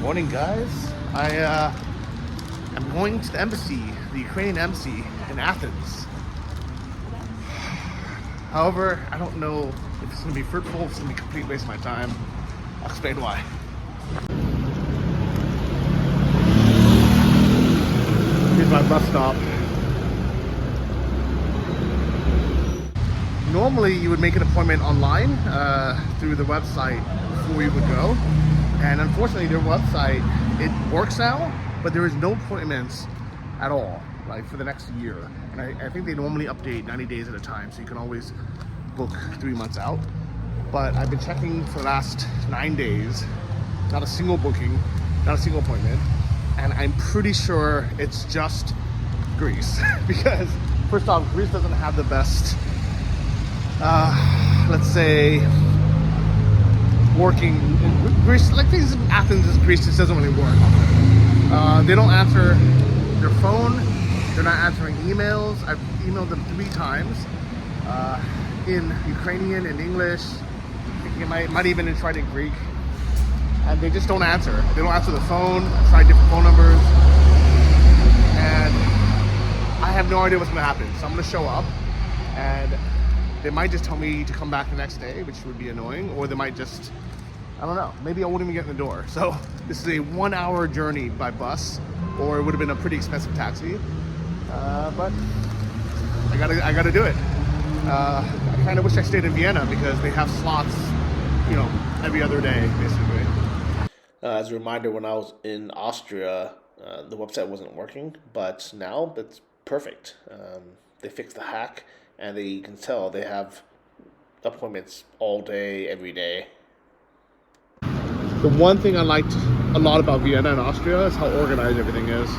Morning, guys. I am going to the embassy, the Ukrainian embassy in Athens. However, I don't know if it's going to be fruitful, if it's going to be a complete waste of my time. I'll explain why. Here's my bus stop. Normally, you would make an appointment online through the website before you would go. And unfortunately, their website, it works now, but there is no appointments at all, like for the next year. And I think they normally update 90 days at a time, so you can always book 3 months out. But I've been checking for the last 9 days, not a single booking, not a single appointment. And I'm pretty sure it's just Greece. Because first off, Greece doesn't have the best, let's say, working in Greece, like things in Athens, Greece just doesn't really work. They don't answer their phone. They're not answering emails. I've emailed them 3 times in Ukrainian, in English. I might even have tried in Greek, and they just don't answer. They don't answer the phone. I tried different phone numbers, and I have no idea what's going to happen. So I'm going to show up, and they might just tell me to come back the next day, which would be annoying, or they might just, I don't know, maybe I won't even get in the door. So this is a 1-hour journey by bus, or it would have been a pretty expensive taxi, but I gotta do it. I kind of wish I stayed in Vienna because they have slots, you know, every other day, basically. As a reminder, when I was in Austria, the website wasn't working, but now it's perfect. They fixed the hack, and you can tell they have appointments all day, every day. The one thing I liked a lot about Vienna and Austria is how organized everything is.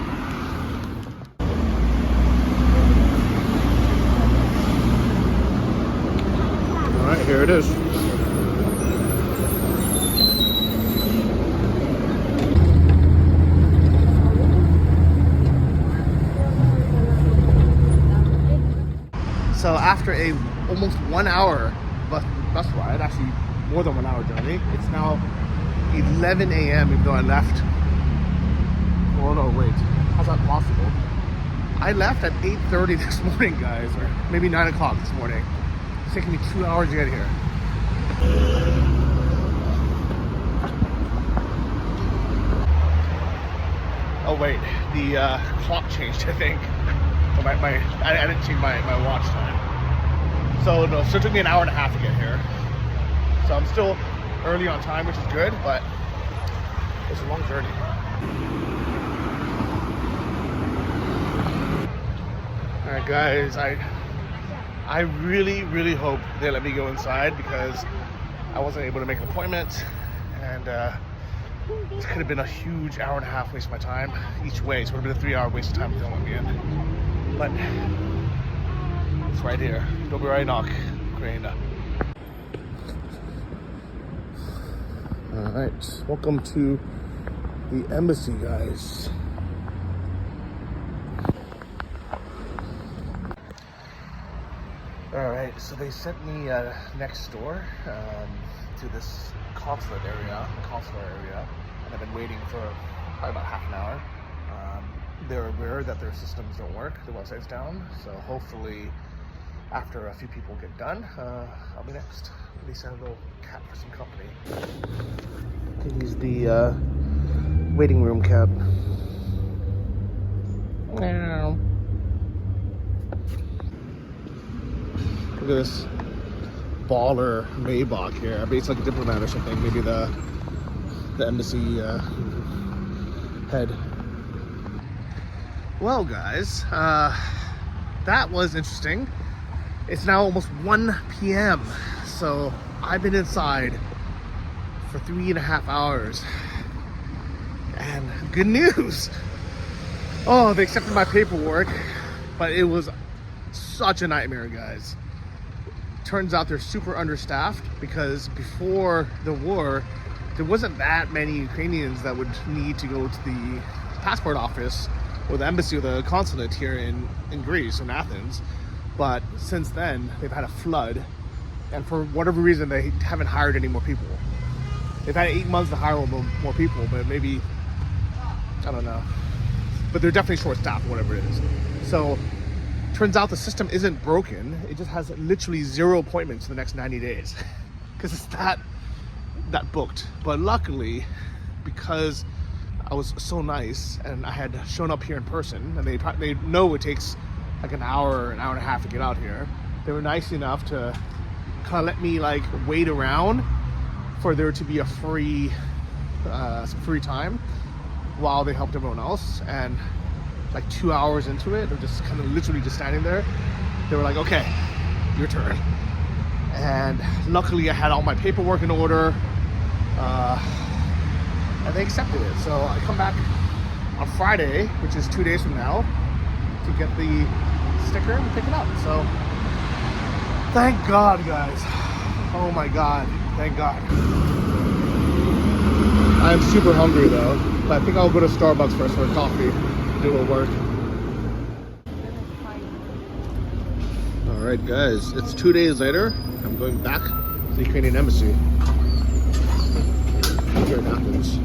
All right, here it is. So after a almost 1 hour bus ride, actually more than 1 hour journey, it's now 11 a.m. even though I left. Oh no, wait, how's that possible? I left at 8:30 this morning, guys, or maybe 9 o'clock this morning. It's taking me 2 hours to get here. Oh wait, the clock changed, I think. I didn't change my watch time. So no, so it took me an hour and a half to get here. So I'm still early on time, which is good, but it's a long journey. All right, guys, I really hope they let me go inside because I wasn't able to make an appointment, and this could have been a huge hour and a half waste of my time each way. So it would have been a 3-hour waste of time if they let me in. But it's right here. Dobry knock, Ukraine. All right, welcome to the embassy, guys. All right, so they sent me next door to this consular area, and I've been waiting for probably about half an hour. They're aware that their systems don't work, the website's down, so hopefully after a few people get done, I'll be next. They sent a little cat for some company. He's the waiting room cat. Meow. Look at this baller Maybach here. I bet it's like a diplomat or something. Maybe the embassy head. Well, guys, that was interesting. It's now almost 1 p.m. So I've been inside for 3.5 hours. And good news. Oh, they accepted my paperwork, but it was such a nightmare, guys. Turns out they're super understaffed because before the war, there wasn't that many Ukrainians that would need to go to the passport office or the embassy or the consulate here in Greece, in Athens. But since then, they've had a flood, and for whatever reason, they haven't hired any more people. They've had 8 months to hire more people, but maybe I don't know. But they're definitely short-staffed, whatever it is. So, turns out the system isn't broken. It just has literally 0 appointments for the next 90 days. Because it's that booked. But luckily, because I was so nice and I had shown up here in person, and they know it takes like an hour and a half to get out here. They were nice enough to kind of let me like wait around for there to be a free time while they helped everyone else. And like 2 hours into it, they're just kind of literally just standing there. They were like, okay, your turn. And luckily I had all my paperwork in order, and they accepted it. So I come back on Friday, which is 2 days from now, to get the sticker and pick it up. So thank God, guys. Oh my God, thank God. I'm super hungry though, but I think I'll go to Starbucks first for a coffee, do a little work. All right, guys, it's 2 days later. I'm going back to the Ukrainian embassy here in Athens.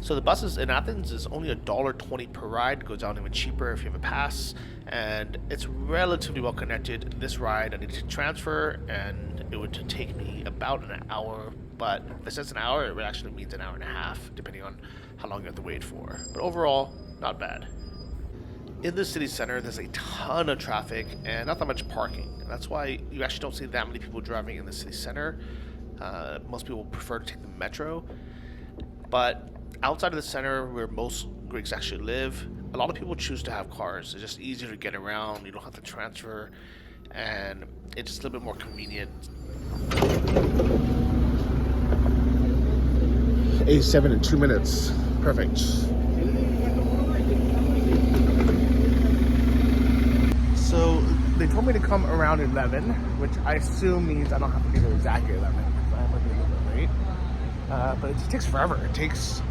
So the buses in Athens is only $1.20 per ride. Goes down even cheaper if you have a pass, and it's relatively well connected. This ride I need to transfer, and it would take me about an hour. But if it says an hour, it actually means an hour and a half, depending on how long you have to wait for. But overall, not bad. In the city center, there's a ton of traffic and not that much parking. And that's why you actually don't see that many people driving in the city center. Most people prefer to take the metro, but outside of the center, where most Greeks actually live, a lot of people choose to have cars. It's just easier to get around. You don't have to transfer, and it's just a little bit more convenient. A7 in 2 minutes. Perfect. So they told me to come around 11, which I assume means I don't have to be there exactly 11, because I might be a little bit late. But it just takes forever. It takes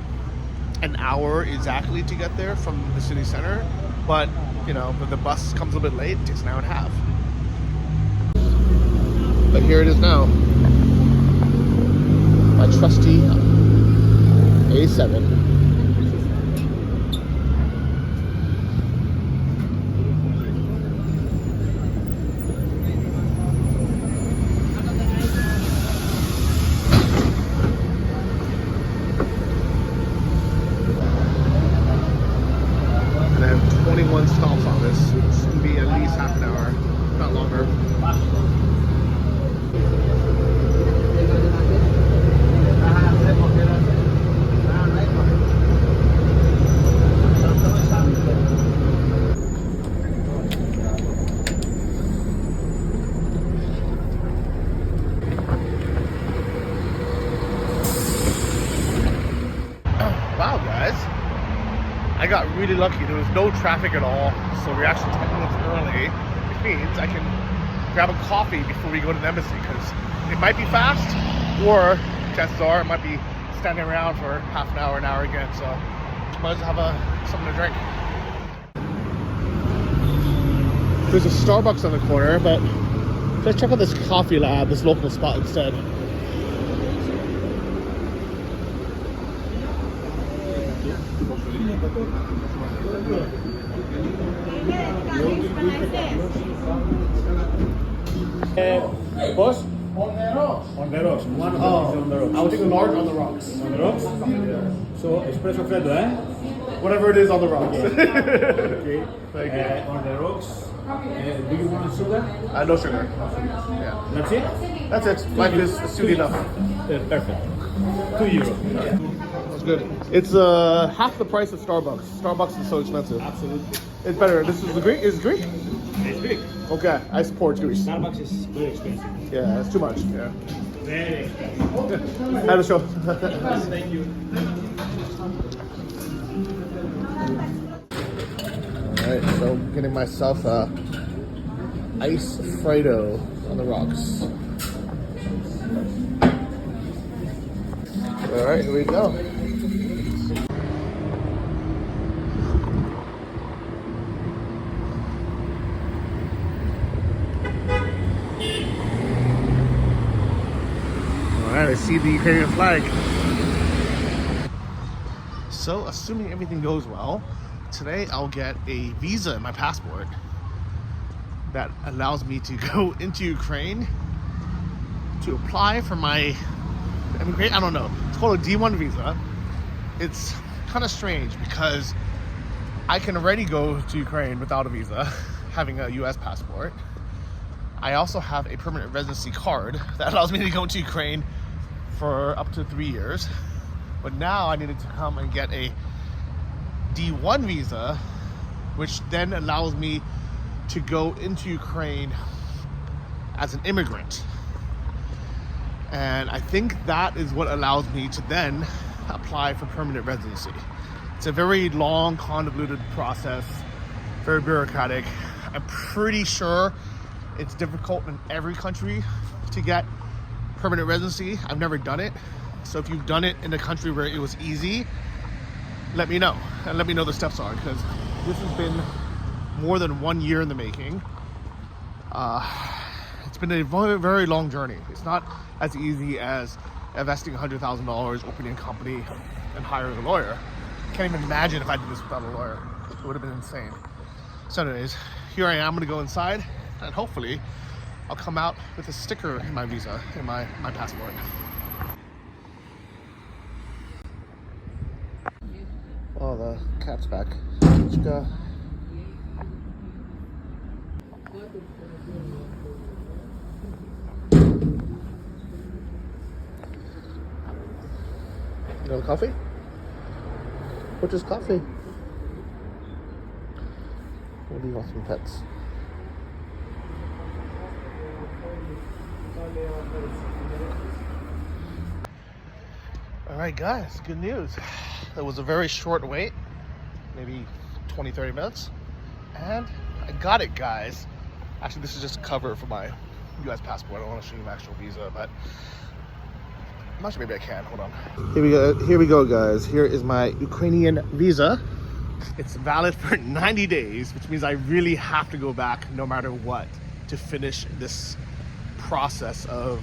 an hour exactly to get there from the city center, but you know, the bus comes a little bit late. It takes an hour and a half. But here it is now, my trusty A7. Stops on this, which can be at least half an hour, not longer. Wow, guys. I got really lucky. There was no traffic at all, so we're actually 10 minutes early, which means I can grab a coffee before we go to the embassy, because it might be fast, or chances are it might be standing around for half an hour again, so might as well have something to drink. There's a Starbucks on the corner, but let's check out this coffee lab, this local spot instead. Boss? On the rocks. On the rocks. One of them is on the rocks. I'll take a large on the rocks. On the rocks? Yeah. So espresso freddo, eh? Whatever it is on the rocks. Okay. Thank you. On the rocks. Do you want sugar? No sugar. Yeah. That's it? That's it. Life is sweet enough. Perfect. €2. That's good. It's half the price of Starbucks. Starbucks is so expensive. Absolutely. It's better. This is the Greek. Is it Greek? It's big. Okay, I support Greece. Starbucks is very expensive. Yeah, it's too much. Yeah. Very expensive. Had a show. Thank you. Alright, so getting myself a ice Fredo on the rocks. Alright, here we go. Alright, I see the Ukrainian flag. So, assuming everything goes well, today I'll get a visa in my passport that allows me to go into Ukraine to apply for my immigration. I don't know. It's called a D1 visa. It's kind of strange because I can already go to Ukraine without a visa, having a US passport. I also have a permanent residency card that allows me to go to Ukraine for up to 3 years. But now I needed to come and get a D1 visa, which then allows me to go into Ukraine as an immigrant. And I think that is what allows me to then apply for permanent residency. It's a very long, convoluted process, very bureaucratic. I'm pretty sure it's difficult in every country to get permanent residency. I've never done it. So if you've done it in a country where it was easy, let me know. And let me know the steps are, because this has been more than 1 year in the making. It's been a very, very long journey. It's not as easy as investing $100,000, opening a company, and hiring a lawyer. I can't even imagine if I did this without a lawyer. It would have been insane. So anyways, here I am. I'm gonna go inside, and hopefully I'll come out with a sticker in my visa, in my passport. Oh, the cat's back. Chica. You want coffee? What is coffee? What do you want, some pets? Alright guys, good news. It was a very short wait, maybe 20-30 minutes, and I got it, guys. Actually, this is just a cover for my US passport. I don't want to show you my actual visa, but I'm not sure, maybe I can. Hold on. Here we go, guys. Here is my Ukrainian visa. It's valid for 90 days, which means I really have to go back no matter what to finish this process of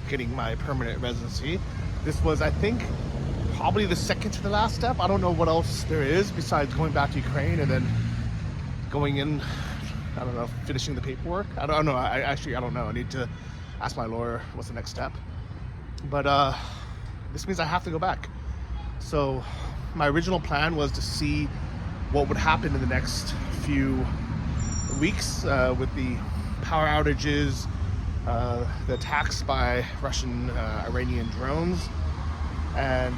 getting my permanent residency. This was, I think, probably the second to the last step. I don't know what else there is besides going back to Ukraine and then going in, I don't know, finishing the paperwork. I don't know. I don't know. I need to ask my lawyer what's the next step. But this means I have to go back. So my original plan was to see what would happen in the next few weeks with the power outages, the attacks by Russian, Iranian drones. And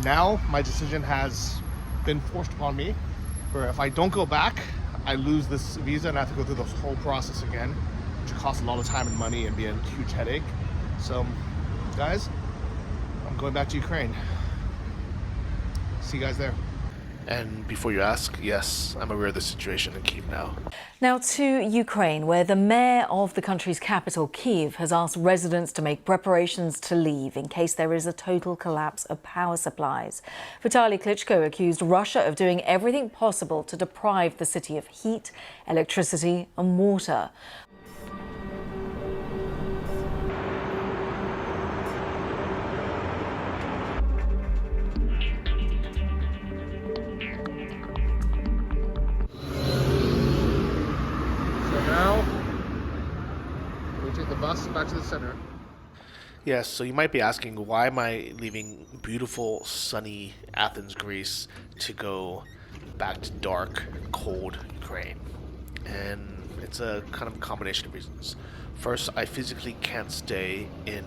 now my decision has been forced upon me, where if I don't go back, I lose this visa and I have to go through the whole process again, which will cost a lot of time and money and be a huge headache. So, guys, I'm going back to Ukraine. See you guys there. And before you ask, yes, I'm aware of the situation in Kyiv now. Now to Ukraine, where the mayor of the country's capital, Kyiv, has asked residents to make preparations to leave in case there is a total collapse of power supplies. Vitaly Klitschko accused Russia of doing everything possible to deprive the city of heat, electricity and water. Bus back to the center. Yes, so you might be asking, why am I leaving beautiful, sunny Athens, Greece, to go back to dark, cold Ukraine? And it's a kind of combination of reasons. First, I physically can't stay in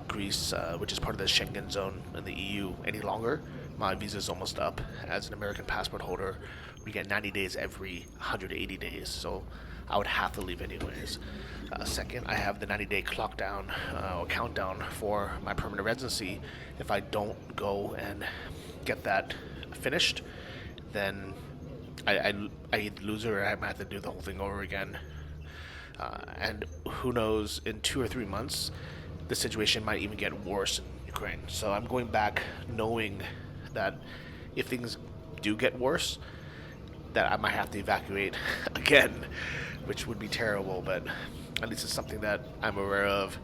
Greece, which is part of the Schengen zone in the EU, any longer. my visa is almost up. As an American passport holder, we get 90 days every 180 days, so I would have to leave anyways. Second, I have the 90-day clock down or countdown for my permanent residency. If I don't go and get that finished, then I either lose it or I might have to do the whole thing over again. And who knows, in 2 or 3 months, the situation might even get worse in Ukraine. So I'm going back knowing that if things do get worse, that I might have to evacuate again, which would be terrible, but at least it's something that I'm aware of.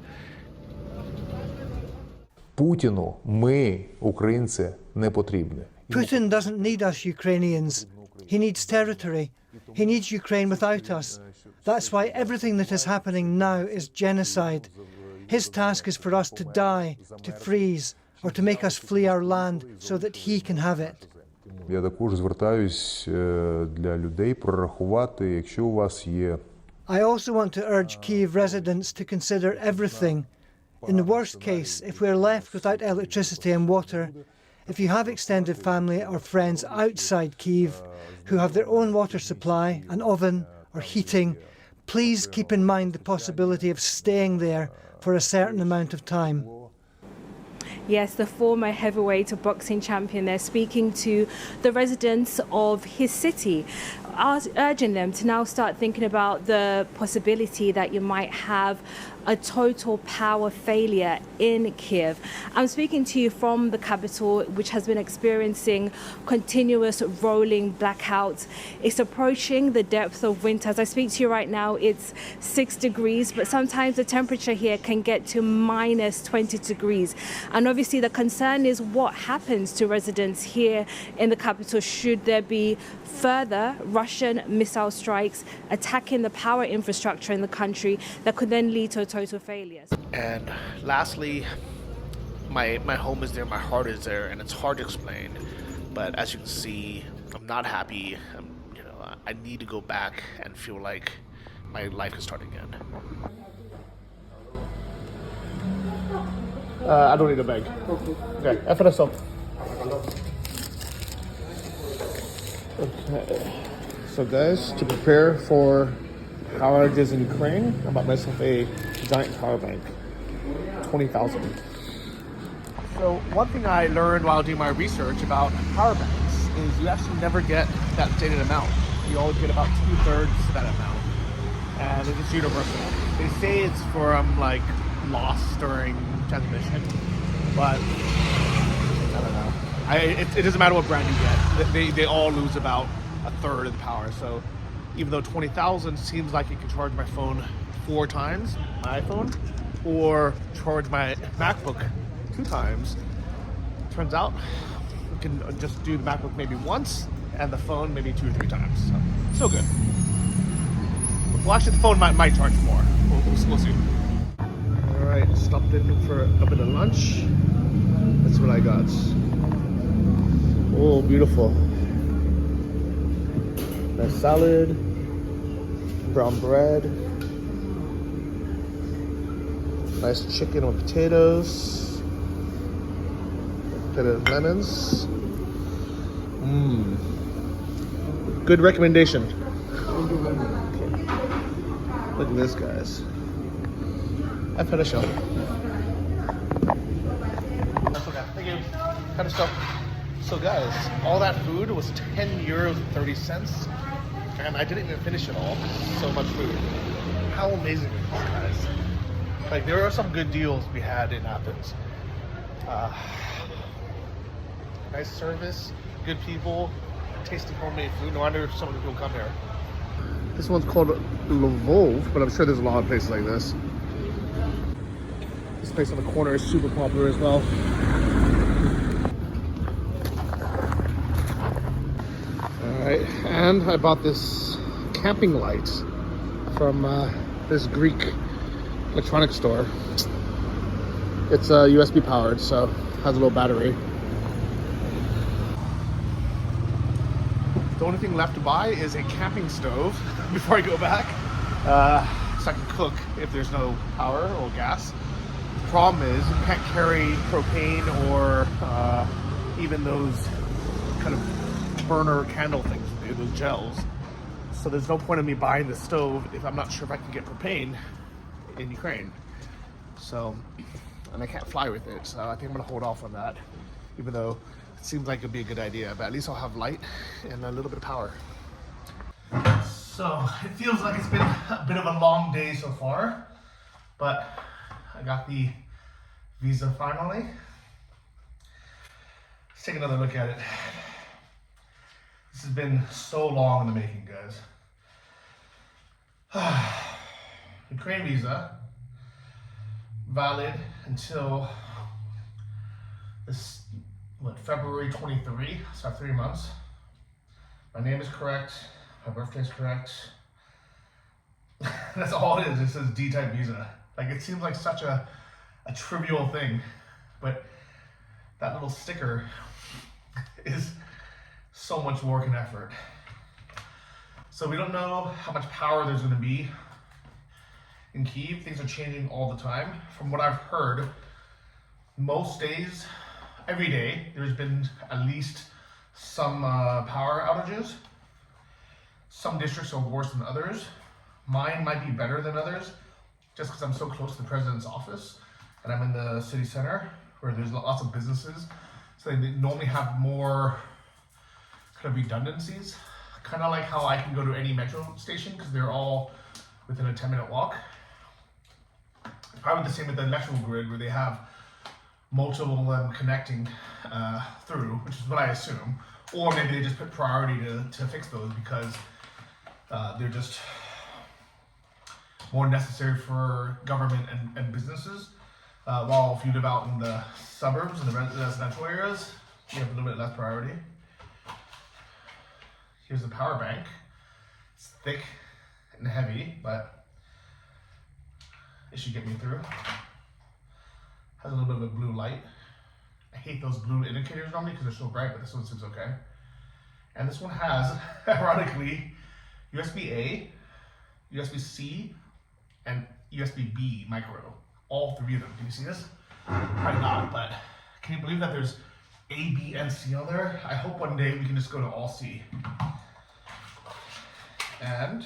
Путіну ми, українці, не потрібні. Putin doesn't need us Ukrainians. He needs territory. He needs Ukraine without us. That's why everything that is happening now is genocide. His task is for us to die, to freeze, or to make us flee our land so that he can have it. Я також звертаюсь для людей прорахувати, якщо у вас є. I also want to urge Kyiv residents to consider everything. In the worst case, if we're left without electricity and water, if you have extended family or friends outside Kyiv who have their own water supply, an oven or heating, please keep in mind the possibility of staying there for a certain amount of time. Yes, the former heavyweight boxing champion there speaking to the residents of his city, urging them to now start thinking about the possibility that you might have a total power failure in Kyiv. I'm speaking to you from the capital, which has been experiencing continuous rolling blackouts. It's approaching the depth of winter. As I speak to you right now, it's 6 degrees, but sometimes the temperature here can get to minus 20 degrees. And obviously the concern is what happens to residents here in the capital should there be further Russian missile strikes attacking the power infrastructure in the country that could then lead to a total failure. And lastly, my home is there, my heart is there, and it's hard to explain. But as you can see, I'm not happy. I need to go back and feel like my life can start again. I don't need a bag. Okay, FNSO. Okay. So guys, to prepare for how it is in Ukraine, I bought myself a giant power bank. 20,000. So one thing I learned while doing my research about power banks is you actually never get that stated amount. You always get about 2/3 that amount. And it's universal. They say it's for like loss during transmission, but I don't know. It doesn't matter what brand you get. They all lose about 1/3 of the power. So even though 20,000 seems like it can charge my phone 4 times, my iPhone, or charge my MacBook 2 times, turns out you can just do the MacBook maybe once and the phone maybe 2 or 3 times. So still good. Well, actually the phone might charge more. We'll see. All right, stopped in for a bit of lunch. That's what I got. Oh, beautiful. Nice salad, brown bread, nice chicken with potatoes, bit of lemons. Good recommendation. Look at this, guys. I've had a show. That's okay. Thank you. Had a show. So guys, all that food was 10 euros and 30 cents. And I didn't even finish it all. So much food. How amazing is this, guys? Like, there are some good deals we had in Athens. Nice service, good people, tasty homemade food. No wonder so many people come here. This one's called Lvov, but I'm sure there's a lot of places like this. This place on the corner is super popular as well. Alright, and I bought this camping light from this Greek electronics store. It's USB powered, so it has a little battery. The only thing left to buy is a camping stove before I go back, so I can cook if there's no power or gas. The problem is you can't carry propane or even those kind of burner candle things, those gels. So there's no point in me buying the stove if I'm not sure if I can get propane in Ukraine. So, and I can't fly with it, so I think I'm gonna hold off on that, even though it seems like it'd be a good idea, but at least I'll have light and a little bit of power. So it feels like it's been a bit of a long day so far, but I got the visa finally. Let's take another look at it. This has been so long in the making, guys. Ukraine visa, valid until this, February 23, so 3 months. My name is correct, my birthday is correct. That's all it is, it says D-type visa. Like, it seems like such a trivial thing, but that little sticker is so much work and effort. So we don't know how much power there's gonna be in Kyiv. Things are changing all the time. From what I've heard, most days, every day, there's been at least some power outages. Some districts are worse than others. Mine might be better than others, just because I'm so close to the president's office and I'm in the city center where there's lots of businesses. So they normally have more kind of redundancies, kind of like how I can go to any metro station because they're all within a 10-minute walk. It's probably the same with the electrical grid where they have multiple of them connecting through, which is what I assume. Or maybe they just put priority to fix those because they're just more necessary for government and businesses. While if you live out in the suburbs and the residential areas, you have a little bit less priority. Here's the power bank. It's thick and heavy, but it should get me through. Has a little bit of a blue light. I hate those blue indicators normally because they're so bright, but this one seems okay. And this one has, ironically, USB-A, USB-C, and USB-B micro. All three of them. Can you see this? Probably not, but can you believe that there's A, B, and C on there? I hope one day we can just go to all C. And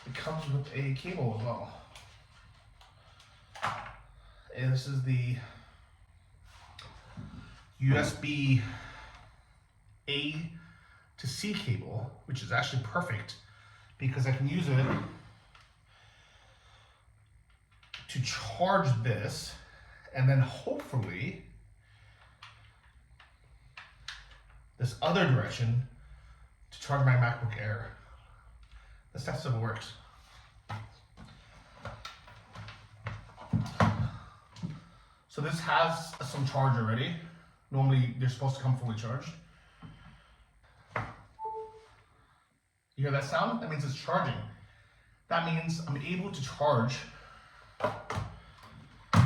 it comes with a cable as well. And this is the USB A to C cable, which is actually perfect because I can use it to charge this and then hopefully this other direction to charge my MacBook Air. This stuff still works. So this has some charge already. Normally they're supposed to come fully charged. You hear that sound? That means it's charging. That means I'm able to charge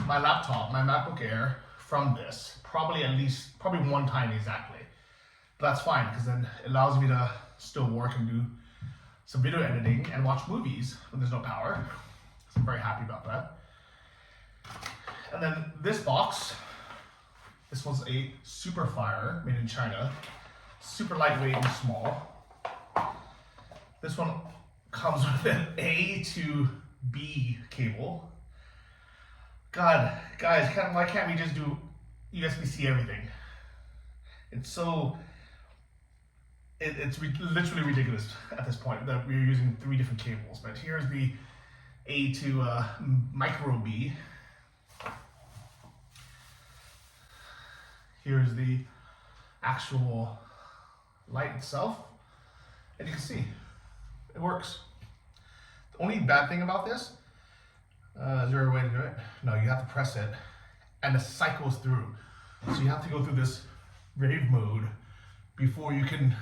my laptop, my MacBook Air from this, probably one time exactly. But that's fine because then it allows me to still work and do some video editing and watch movies when there's no power. So I'm very happy about that. And then this box, this one's a Super Fire made in China, super lightweight and small. This one comes with an A to B cable. God, guys, why can't we just do USB-C everything? It's so, it's literally ridiculous at this point that we're using 3 different cables. But here's the A to micro B. Here's the actual light itself. And you can see, it works. The only bad thing about this, is there a way to do it? No, you have to press it and it cycles through. So you have to go through this rave mode before you can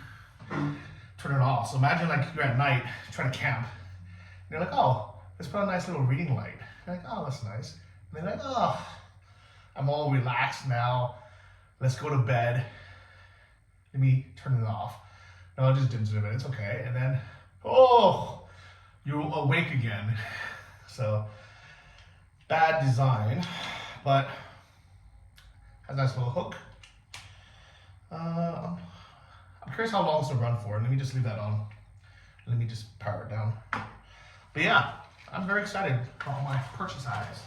turn it off. So imagine like you're at night trying to camp. And you're like, oh, let's put a nice little reading light. You're like, oh, that's nice. And they're like, oh, I'm all relaxed now. Let's go to bed. Let me turn it off. No, it just dims it a bit. It's okay. And then, oh, you're awake again. So, bad design, but has a nice little hook I'm curious how long this will run for. Let me just leave that on. Let me just power it down. But yeah, I'm very excited about my purchase eyes.